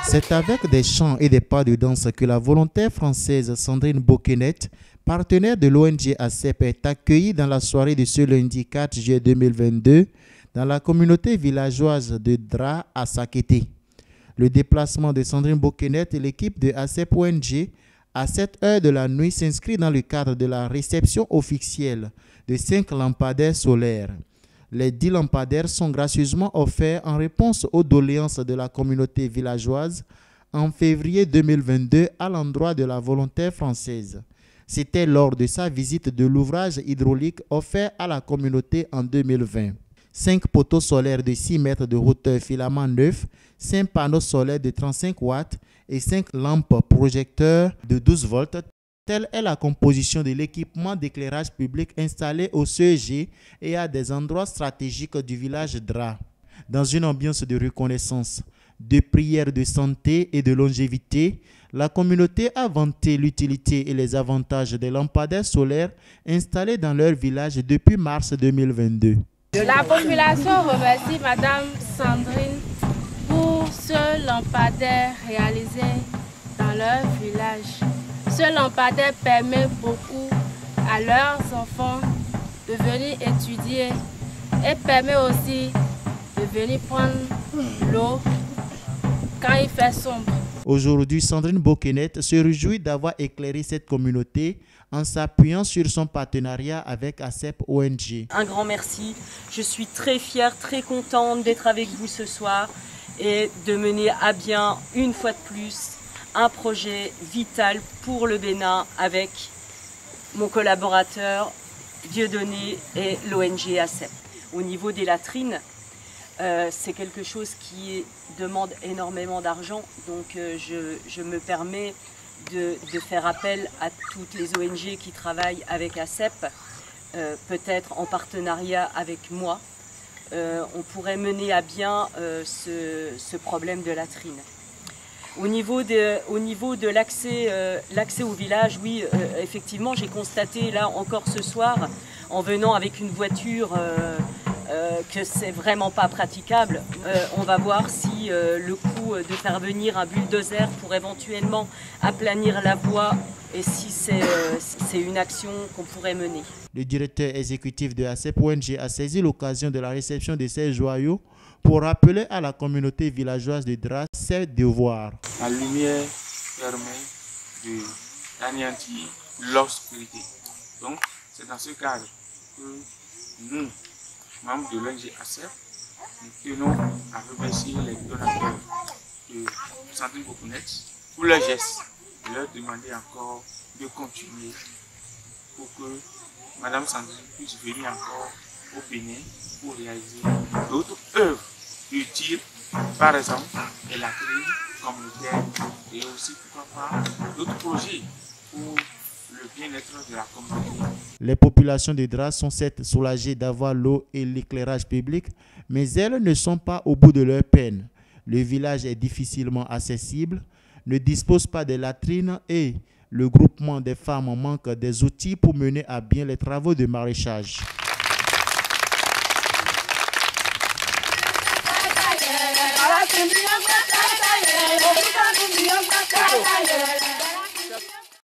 C'est avec des chants et des pas de danse que la volontaire française Sandrine Boquenette, partenaire de l'ONG ACEP, est accueillie dans la soirée de ce lundi 4 juillet 2022 dans la communauté villageoise de Dra à Sakété. Le déplacement de Sandrine Boquenette et l'équipe de ACEP ONG à 7 heures de la nuit s'inscrit dans le cadre de la réception officielle de 5 lampadaires solaires. Les 10 lampadaires sont gracieusement offerts en réponse aux doléances de la communauté villageoise en février 2022 à l'endroit de la volontaire française. C'était lors de sa visite de l'ouvrage hydraulique offert à la communauté en 2020. 5 poteaux solaires de 6 mètres de hauteur filament neuf, 5 panneaux solaires de 35 watts et 5 lampes projecteurs de 12 volts. Telle est la composition de l'équipement d'éclairage public installé au CEG et à des endroits stratégiques du village Dra. Dans une ambiance de reconnaissance, de prière de santé et de longévité, la communauté a vanté l'utilité et les avantages des lampadaires solaires installés dans leur village depuis mars 2022. La population remercie Madame Sandrine pour ce lampadaire réalisé dans leur village. Ce lampadaire permet beaucoup à leurs enfants de venir étudier et permet aussi de venir prendre l'eau quand il fait sombre. Aujourd'hui, Sandrine Boquenette se réjouit d'avoir éclairé cette communauté en s'appuyant sur son partenariat avec ACEP ONG. Un grand merci. Je suis très fière, très contente d'être avec vous ce soir et de mener à bien une fois de plus un projet vital pour le Bénin avec mon collaborateur Dieudonné et l'ONG ACEP. Au niveau des latrines, c'est quelque chose qui demande énormément d'argent, donc je me permets de faire appel à toutes les ONG qui travaillent avec ACEP, peut-être en partenariat avec moi. On pourrait mener à bien ce problème de latrine. Au niveau de l'accès au village, oui, effectivement, j'ai constaté là encore ce soir, en venant avec une voiture, que c'est vraiment pas praticable. On va voir si le coup de faire venir un bulldozer pour éventuellement aplanir la voie et si c'est une action qu'on pourrait mener. Le directeur exécutif de ACEP ONG a saisi l'occasion de la réception de ces joyaux pour rappeler à la communauté villageoise de Dra ses devoirs. La lumière permet d'anéantir l'obscurité. Donc, c'est dans ce cadre que nous, membres de l'ONG ACEP, nous tenons à remercier les donateurs de Sandrine Boquenette pour leur geste et leur demander encore de continuer pour que Madame Sandrine puisse venir encore au Bénin pour réaliser d'autres œuvres utiles, par exemple les latrines communautaires et aussi pourquoi pas d'autres projets pour le bien-être de la communauté. Les populations de Dra sont certes soulagées d'avoir l'eau et l'éclairage public, mais elles ne sont pas au bout de leur peine. Le village est difficilement accessible, ne dispose pas de latrines et le groupement des femmes manque des outils pour mener à bien les travaux de maraîchage.